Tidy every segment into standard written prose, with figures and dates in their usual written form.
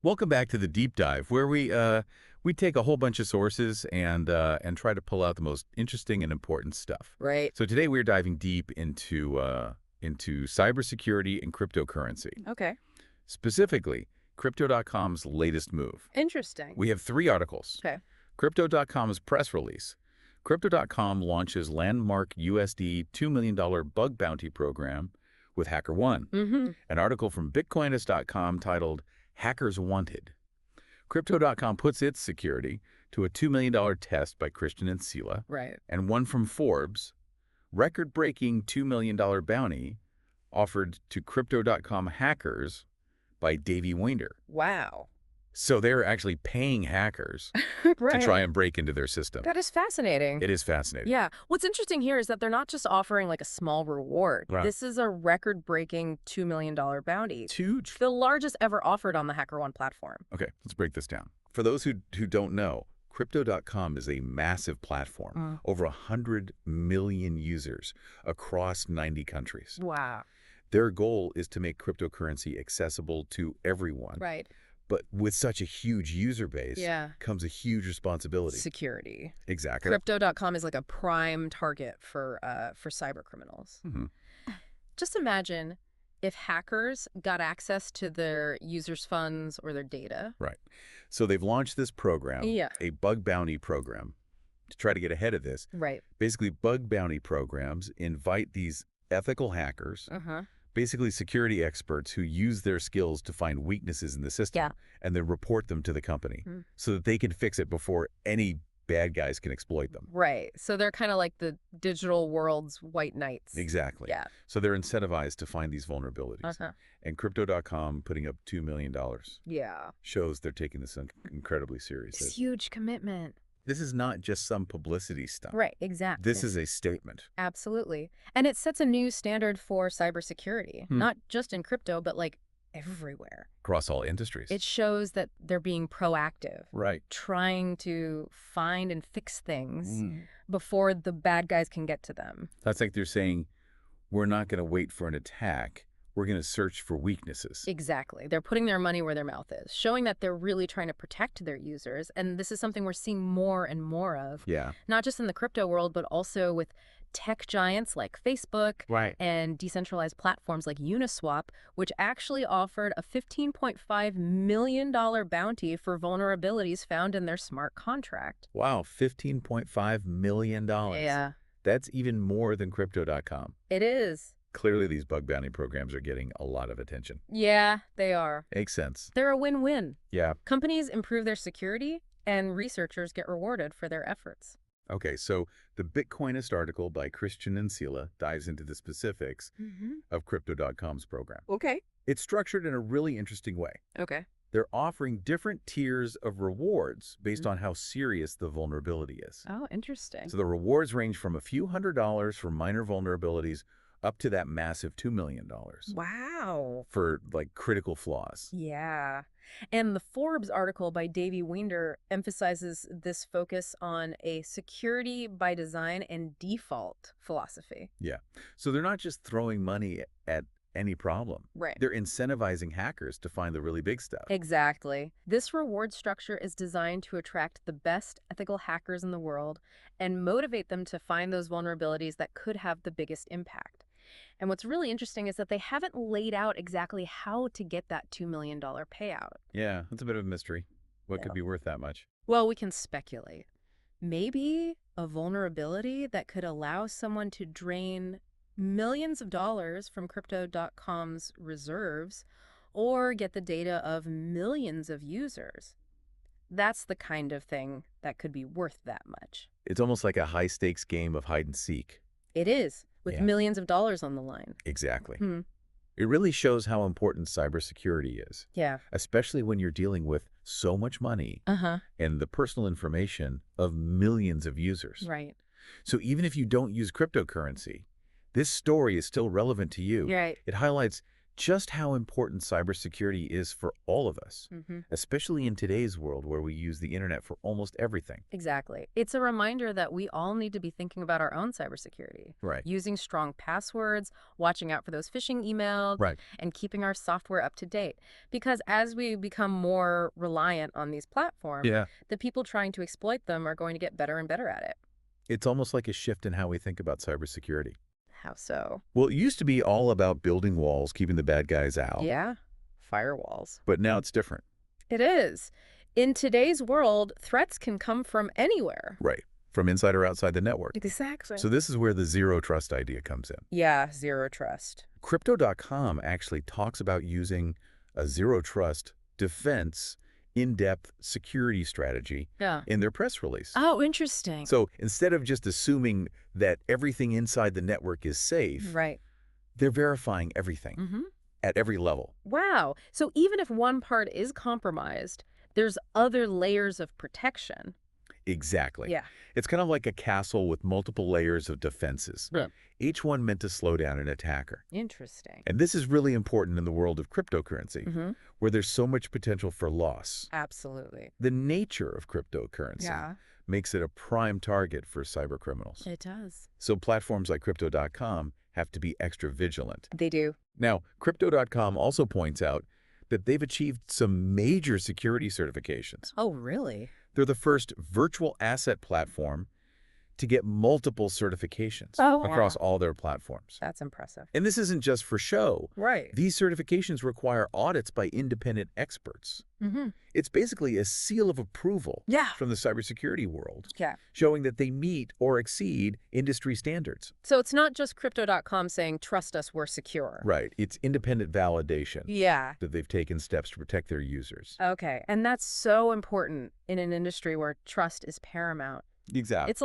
Welcome back to the deep dive, where we take a whole bunch of sources and try to pull out the most interesting and important stuff. Right. So today we're diving deep into cybersecurity and cryptocurrency, Okay. specifically Crypto.com's latest move. Interesting. We have 3 articles. Okay. Crypto.com's press release. Crypto.com launches landmark USD $2 million bug bounty program with HackerOne. Mm-hmm. An article from Bitcoinist.com titled Hackers Wanted. Crypto.com puts its security to a $2 million test by Christian and Sela. Right. And one from Forbes, record-breaking $2 million bounty offered to Crypto.com hackers by Davey Winder. Wow. So they're actually paying hackers Right. to try and break into their system. That is fascinating. It is fascinating. Yeah. What's interesting here is that they're not just offering like a small reward. Right. This is a record-breaking $2 million bounty. It's huge. The largest ever offered on the HackerOne platform. Okay, let's break this down. For those who don't know, Crypto.com is a massive platform, over 100 million users across 90 countries. Wow. Their goal is to make cryptocurrency accessible to everyone. Right. But with such a huge user base comes a huge responsibility. Security. Exactly. Crypto.com is like a prime target for cyber criminals. Mm-hmm. Just imagine if hackers got access to their users' funds or their data. Right. So they've launched this program, Yeah. a bug bounty program, to try to get ahead of this. Right. Basically, bug bounty programs invite these ethical hackers, basically security experts who use their skills to find weaknesses in the system and then report them to the company so that they can fix it before any bad guys can exploit them. Right. So they're kind of like the digital world's white knights. Exactly. Yeah. So they're incentivized to find these vulnerabilities. And Crypto.com putting up $2 million Yeah. shows they're taking this incredibly seriously. It's huge commitment. This is not just some publicity stunt. Right. Exactly. This is a statement. Absolutely. And it sets a new standard for cybersecurity, not just in crypto, but like everywhere. Across all industries. It shows that they're being proactive. Right. Trying to find and fix things before the bad guys can get to them. That's like they're saying, we're not going to wait for an attack. We're going to search for weaknesses. Exactly. They're putting their money where their mouth is, showing that they're really trying to protect their users. And this is something we're seeing more and more of. Yeah. Not just in the crypto world, but also with tech giants like Facebook and decentralized platforms like Uniswap, which actually offered a $15.5 million bounty for vulnerabilities found in their smart contract. Wow, $15.5 million. Yeah. That's even more than Crypto.com. It is. Clearly, these bug bounty programs are getting a lot of attention. Yeah, they are. Makes sense. They're a win-win. Yeah. Companies improve their security, and researchers get rewarded for their efforts. Okay, so the Bitcoinist article by Christian and Sela dives into the specifics of Crypto.com's program. Okay. It's structured in a really interesting way. Okay. They're offering different tiers of rewards based on how serious the vulnerability is. Oh, interesting. So the rewards range from a few $100s for minor vulnerabilities up to that massive $2 million. Wow. For, like, critical flaws. Yeah. And the Forbes article by Davey Winder emphasizes this focus on a security by design and default philosophy. Yeah. So they're not just throwing money at any problem. Right. They're incentivizing hackers to find the really big stuff. Exactly. This reward structure is designed to attract the best ethical hackers in the world and motivate them to find those vulnerabilities that could have the biggest impact. And what's really interesting is that they haven't laid out exactly how to get that $2 million payout. Yeah, that's a bit of a mystery. What could be worth that much? Well, we can speculate. Maybe a vulnerability that could allow someone to drain millions of dollars from Crypto.com's reserves or get the data of millions of users. That's the kind of thing that could be worth that much. It's almost like a high-stakes game of hide and seek. It is, with millions of dollars on the line. Exactly. It really shows how important cybersecurity is. Yeah. Especially when you're dealing with so much money and the personal information of millions of users. Right. So even if you don't use cryptocurrency, this story is still relevant to you. Right. It highlights just how important cybersecurity is for all of us, Mm-hmm. especially in today's world where we use the internet for almost everything. Exactly. It's a reminder that we all need to be thinking about our own cybersecurity, Right. using strong passwords, watching out for those phishing emails, Right. and keeping our software up to date. Because as we become more reliant on these platforms, Yeah. the people trying to exploit them are going to get better and better at it. It's almost like a shift in how we think about cybersecurity. How so? Well, it used to be all about building walls, keeping the bad guys out, Yeah, firewalls. but now it's different. It is. In today's world, threats can come from anywhere. Right. From inside or outside the network. Exactly. So this is where the zero trust idea comes in. Yeah, zero trust. Crypto.com actually talks about using a zero trust defense in-depth security strategy Yeah. in their press release. Oh, interesting. So instead of just assuming that everything inside the network is safe, Right. they're verifying everything Mm-hmm. at every level. Wow. So even if one part is compromised, there's other layers of protection. Exactly. Yeah. It's kind of like a castle with multiple layers of defenses, Yeah. each one meant to slow down an attacker. Interesting. And this is really important in the world of cryptocurrency, Mm-hmm. where there's so much potential for loss. Absolutely. The nature of cryptocurrency makes it a prime target for cybercriminals. It does. So platforms like Crypto.com have to be extra vigilant. They do. Now, Crypto.com also points out that they've achieved some major security certifications. Oh, really? They're the first virtual asset platform to get multiple certifications across all their platforms. That's impressive. And this isn't just for show. Right. These certifications require audits by independent experts. Mm-hmm. It's basically a seal of approval Yeah. from the cybersecurity world, Yeah. showing that they meet or exceed industry standards. So it's not just Crypto.com saying, trust us, we're secure. Right. It's independent validation Yeah. that they've taken steps to protect their users. Okay. And that's so important in an industry where trust is paramount. Exactly. It's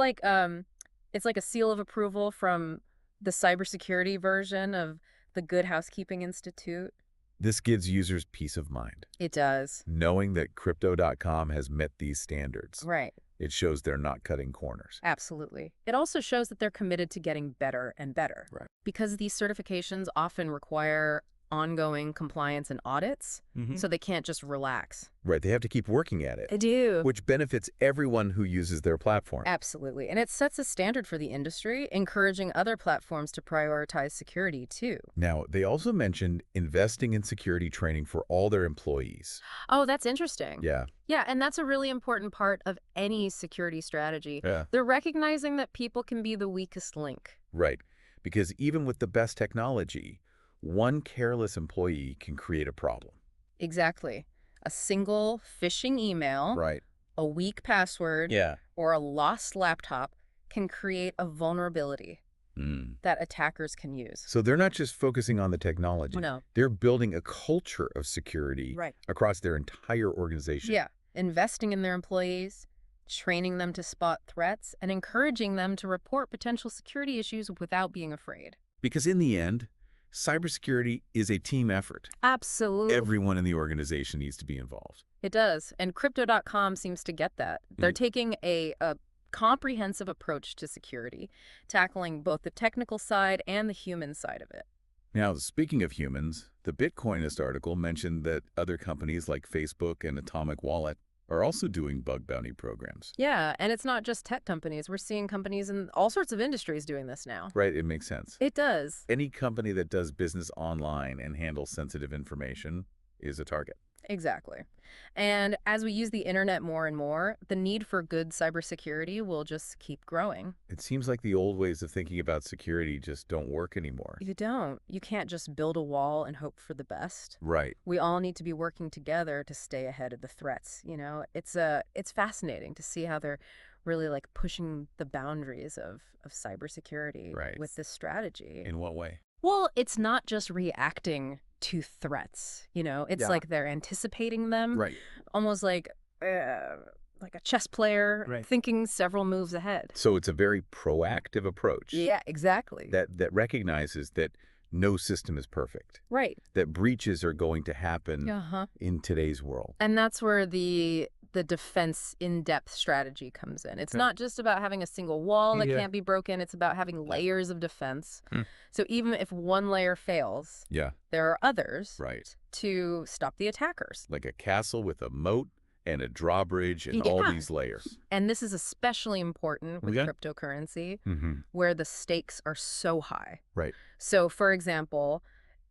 like a seal of approval from the cybersecurity version of the Good Housekeeping Institute. This gives users peace of mind, It does. knowing that Crypto.com has met these standards. Right. It shows they're not cutting corners. Absolutely. It also shows that they're committed to getting better and better. Right. Because these certifications often require ongoing compliance and audits, so they can't just relax. Right. They have to keep working at it, They do. which benefits everyone who uses their platform. Absolutely. And it sets a standard for the industry, encouraging other platforms to prioritize security too. Now, they also mentioned investing in security training for all their employees. Oh, that's interesting. Yeah. Yeah, and that's a really important part of any security strategy. Yeah. They're recognizing that people can be the weakest link. Right. Because even with the best technology, one careless employee can create a problem. Exactly. A single phishing email, Right. a weak password, Yeah. or a lost laptop can create a vulnerability that attackers can use. So they're not just focusing on the technology. No. They're building a culture of security Right. across their entire organization. Yeah. Investing in their employees, training them to spot threats, and encouraging them to report potential security issues without being afraid. Because in the end, cybersecurity is a team effort. Absolutely. Everyone in the organization needs to be involved. It does. And Crypto.com seems to get that. They're taking a comprehensive approach to security, tackling both the technical side and the human side of it. Now, speaking of humans, the Bitcoinist article mentioned that other companies like Facebook and Atomic Wallet are also doing bug bounty programs. Yeah, and it's not just tech companies. We're seeing companies in all sorts of industries doing this now. Right, it makes sense. It does. Any company that does business online and handles sensitive information is a target. Exactly. And as we use the internet more and more, the need for good cybersecurity will just keep growing. It seems like the old ways of thinking about security just don't work anymore. You don't. You can't just build a wall and hope for the best. Right. We all need to be working together to stay ahead of the threats. You know, it's fascinating to see how they're really like pushing the boundaries of cybersecurity with this strategy. In what way? Well, it's not just reacting to threats, you know, it's like they're anticipating them, Right. almost like a chess player thinking several moves ahead. So it's a very proactive approach. Yeah, exactly. That recognizes that no system is perfect. Right. That breaches are going to happen in today's world. And that's where the the defense in-depth strategy comes in. It's not just about having a single wall that can't be broken. It's about having layers of defense. So even if one layer fails, there are others to stop the attackers. Like a castle with a moat and a drawbridge and all these layers. And this is especially important with cryptocurrency, where the stakes are so high. So, for example,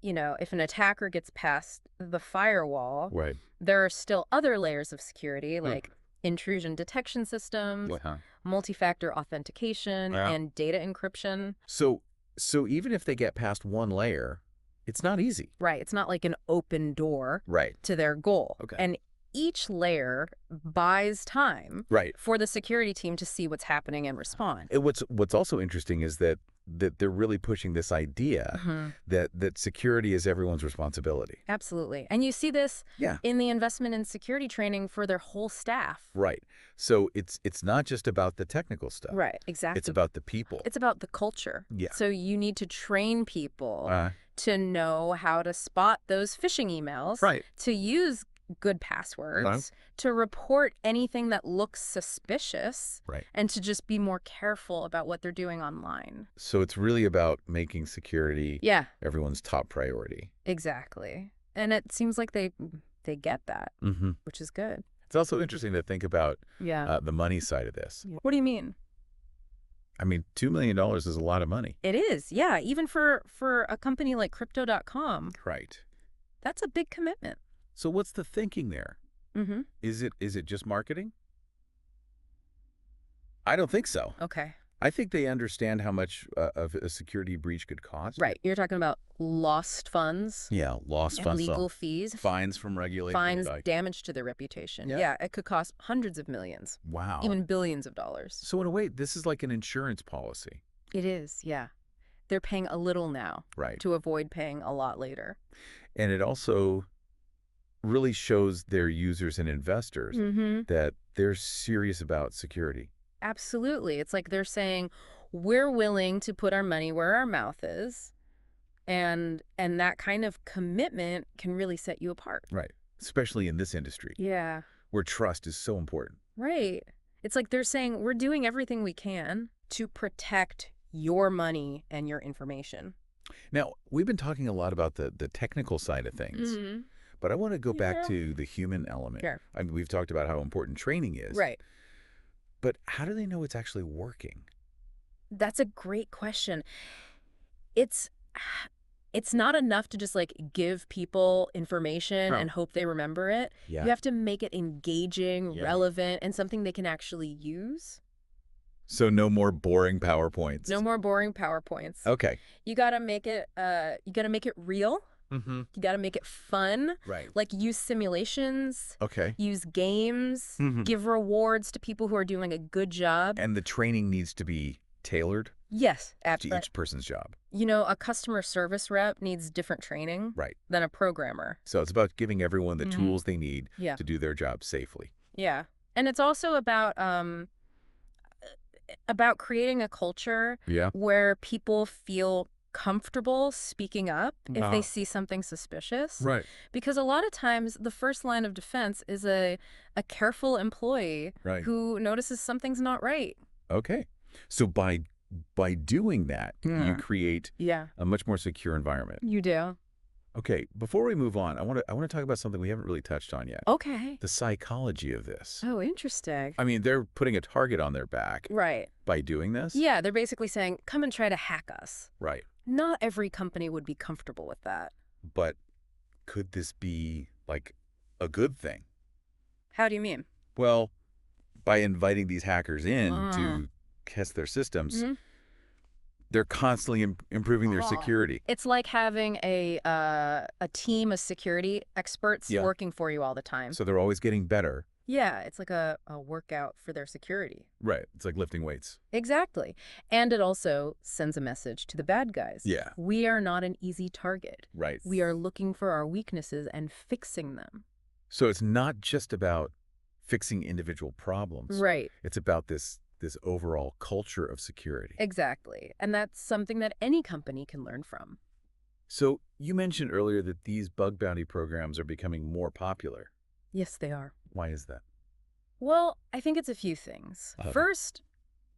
if an attacker gets past the firewall, there are still other layers of security, like intrusion detection systems, multi-factor authentication, and data encryption. So even if they get past one layer, it's not easy. Right. It's not like an open door to their goal. And each layer buys time for the security team to see what's happening and respond. What's also interesting is that they're really pushing this idea that security is everyone's responsibility. Absolutely. And you see this in the investment in security training for their whole staff. Right. So it's not just about the technical stuff. Right, exactly. It's about the people. It's about the culture. Yeah. So you need to train people to know how to spot those phishing emails, to use good passwords, to report anything that looks suspicious, and to just be more careful about what they're doing online. So it's really about making security everyone's top priority. Exactly. And it seems like they get that, which is good. It's also interesting to think about the money side of this. What do you mean? I mean, $2 million is a lot of money. It is, yeah. Even for a company like Crypto.com. Right. That's a big commitment. So what's the thinking there? Is it just marketing? I don't think so. Okay. I think they understand how much of a security breach could cost. Right. You're talking about lost funds. Yeah, lost funds. Legal fees. Fines from regulators. Fines, damage to their reputation. Yeah, it could cost hundreds of millions. Wow. Even billions of dollars. So in a way, this is like an insurance policy. It is, yeah. They're paying a little now to avoid paying a lot later. And it also really shows their users and investors that they're serious about security. Absolutely. It's like they're saying, we're willing to put our money where our mouth is, and that kind of commitment can really set you apart. Right. Especially in this industry. Yeah. Where trust is so important. Right. It's like they're saying, we're doing everything we can to protect your money and your information. Now, we've been talking a lot about the technical side of things. But I want to go back to the human element. Sure. I mean, we've talked about how important training is. Right. But how do they know it's actually working? That's a great question. It's not enough to just like give people information and hope they remember it. Yeah. You have to make it engaging, relevant, and something they can actually use. So no more boring PowerPoints. No more boring PowerPoints. Okay. You gotta make it real. You got to make it fun. Right. Like use simulations. Okay. Use games. Give rewards to people who are doing a good job. And the training needs to be tailored? Yes. To each person's job. A customer service rep needs different training than a programmer. So it's about giving everyone the tools they need to do their job safely. Yeah. And it's also about creating a culture where people feel comfortable speaking up if they see something suspicious. Right. Because a lot of times the first line of defense is a careful employee who notices something's not right. Okay. So by doing that, you create a much more secure environment. You do. Okay, before we move on, I want to talk about something we haven't really touched on yet. Okay. The psychology of this. Oh, interesting. I mean, they're putting a target on their back. Right. By doing this? Yeah, they're basically saying, come and try to hack us. Right. Not every company would be comfortable with that. But could this be, like, a good thing? How do you mean? Well, by inviting these hackers in to test their systems, they're constantly improving their security. It's like having a team of security experts working for you all the time. So they're always getting better. Yeah, it's like a workout for their security. Right. It's like lifting weights. Exactly. And it also sends a message to the bad guys. Yeah. We are not an easy target. Right. We are looking for our weaknesses and fixing them. So it's not just about fixing individual problems. Right. It's about this overall culture of security. Exactly. And that's something that any company can learn from. So you mentioned earlier that these bug bounty programs are becoming more popular. Yes, they are. Why is that? Well, I think it's a few things. Uh, First,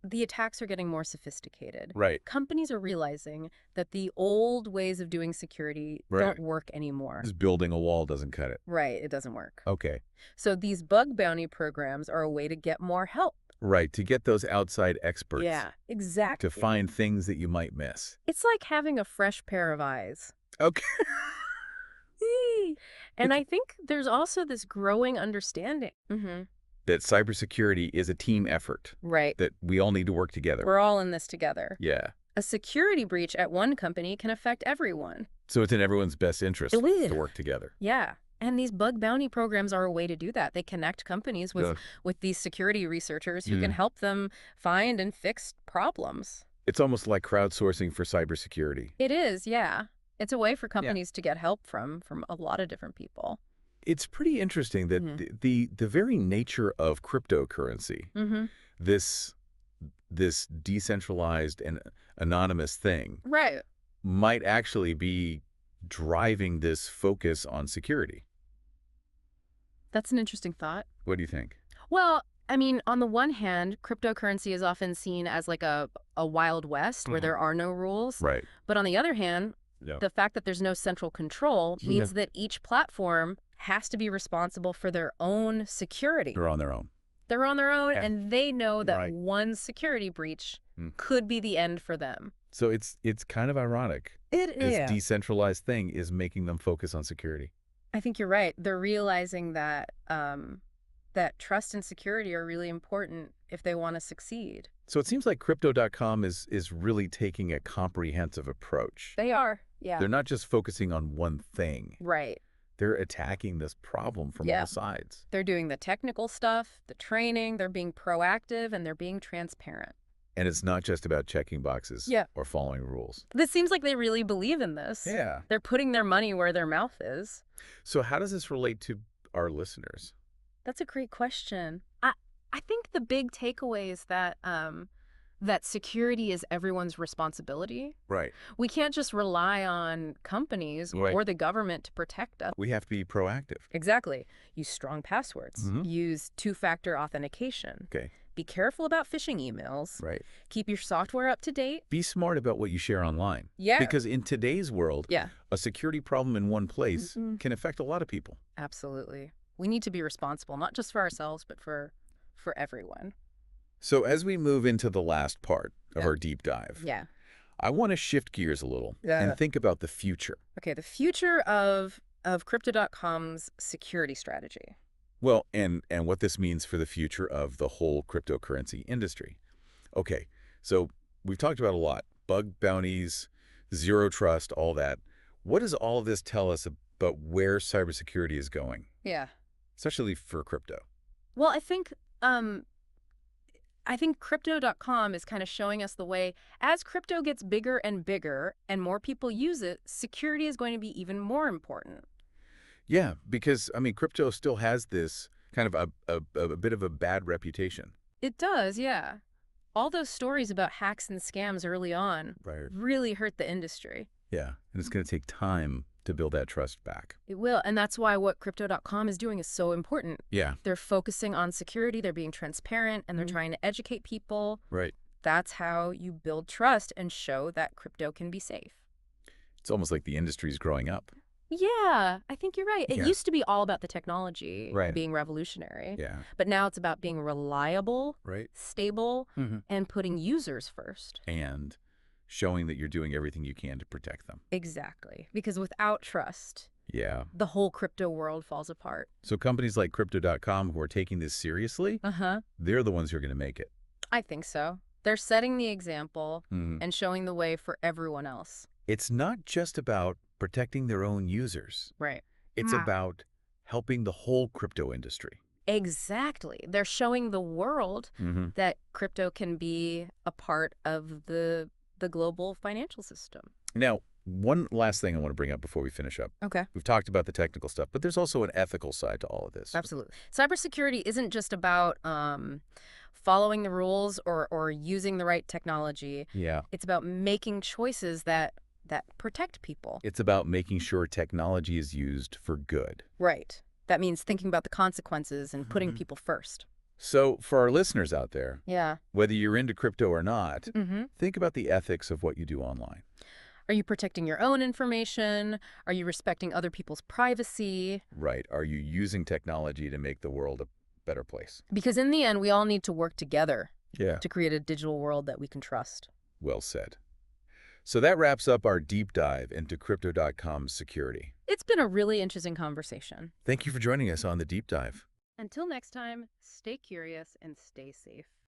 the attacks are getting more sophisticated. right. Companies are realizing that the old ways of doing security Right. don't work anymore. Just building a wall doesn't cut it. Right, it doesn't work. Okay. So these bug bounty programs are a way to get more help. Right, to get those outside experts. Yeah, exactly. To find things that you might miss. It's like having a fresh pair of eyes. Okay. And I think there's also this growing understanding. That cybersecurity is a team effort. Right. That we all need to work together. We're all in this together. Yeah. A security breach at one company can affect everyone. So it's in everyone's best interest to work together. Yeah. And these bug bounty programs are a way to do that. They connect companies with these security researchers who can help them find and fix problems. It's almost like crowdsourcing for cybersecurity. It is, yeah. It's a way for companies to get help from a lot of different people. It's pretty interesting that the very nature of cryptocurrency, this decentralized and anonymous thing, right, might actually be driving this focus on security. That's an interesting thought. What do you think? Well, I mean, on the one hand, cryptocurrency is often seen as like a Wild West where there are no rules. Right. But on the other hand, the fact that there's no central control means that each platform has to be responsible for their own security. They're on their own. They're on their own, and they know that one security breach could be the end for them. So it's kind of ironic. It is. This decentralized thing is making them focus on security. I think you're right. They're realizing that that trust and security are really important if they want to succeed. So it seems like Crypto.com is really taking a comprehensive approach. They are, yeah. They're not just focusing on one thing. Right. They're attacking this problem from all sides. They're doing the technical stuff, the training, they're being proactive, and they're being transparent. And it's not just about checking boxes or following rules. This seems like they really believe in this. Yeah. They're putting their money where their mouth is. So how does this relate to our listeners? That's a great question. I think the big takeaway is that that security is everyone's responsibility. Right. We can't just rely on companies or the government to protect us. We have to be proactive. Exactly. Use strong passwords. Use two-factor authentication. Okay. Be careful about phishing emails. Right. Keep your software up to date. Be smart about what you share online. Yeah. Because in today's world, a security problem in one place can affect a lot of people. Absolutely. We need to be responsible, not just for ourselves, but for everyone. So as we move into the last part of our deep dive, I want to shift gears a little and think about the future. Okay, the future of Crypto.com's security strategy. Well, and what this means for the future of the whole cryptocurrency industry. Okay, so we've talked about a lot. Bug bounties, zero trust, all that. What does all of this tell us about where cybersecurity is going? Yeah. Especially for crypto. Well, I think Crypto.com is kind of showing us the way. As crypto gets bigger and bigger and more people use it, security is going to be even more important. Yeah, because, I mean, crypto still has this kind of a bit of a bad reputation. It does, yeah. All those stories about hacks and scams early on really hurt the industry. Yeah, and it's going to take time to build that trust back. It will, and that's why what Crypto.com is doing is so important. Yeah. They're focusing on security, they're being transparent, and they're trying to educate people. Right. That's how you build trust and show that crypto can be safe. It's almost like the industry's growing up. Yeah, I think you're right. It used to be all about the technology being revolutionary. Yeah. But now it's about being reliable, stable, and putting users first. And showing that you're doing everything you can to protect them. Exactly. Because without trust, the whole crypto world falls apart. So companies like Crypto.com who are taking this seriously, they're the ones who are going to make it. I think so. They're setting the example and showing the way for everyone else. It's not just about protecting their own users. Right. It's about helping the whole crypto industry. Exactly. They're showing the world that crypto can be a part of the global financial system. Now, one last thing I want to bring up before we finish up. Okay. We've talked about the technical stuff, but there's also an ethical side to all of this. Absolutely. Cybersecurity isn't just about following the rules or using the right technology. Yeah. It's about making choices that protect people. It's about making sure technology is used for good. Right. That means thinking about the consequences and putting people first. So for our listeners out there, Yeah. whether you're into crypto or not, Mm-hmm. think about the ethics of what you do online. Are you protecting your own information? Are you respecting other people's privacy? Right. Are you using technology to make the world a better place? Because in the end, we all need to work together Yeah. to create a digital world that we can trust. Well said. So that wraps up our deep dive into Crypto.com's security. It's been a really interesting conversation. Thank you for joining us on the deep dive. Until next time, stay curious and stay safe.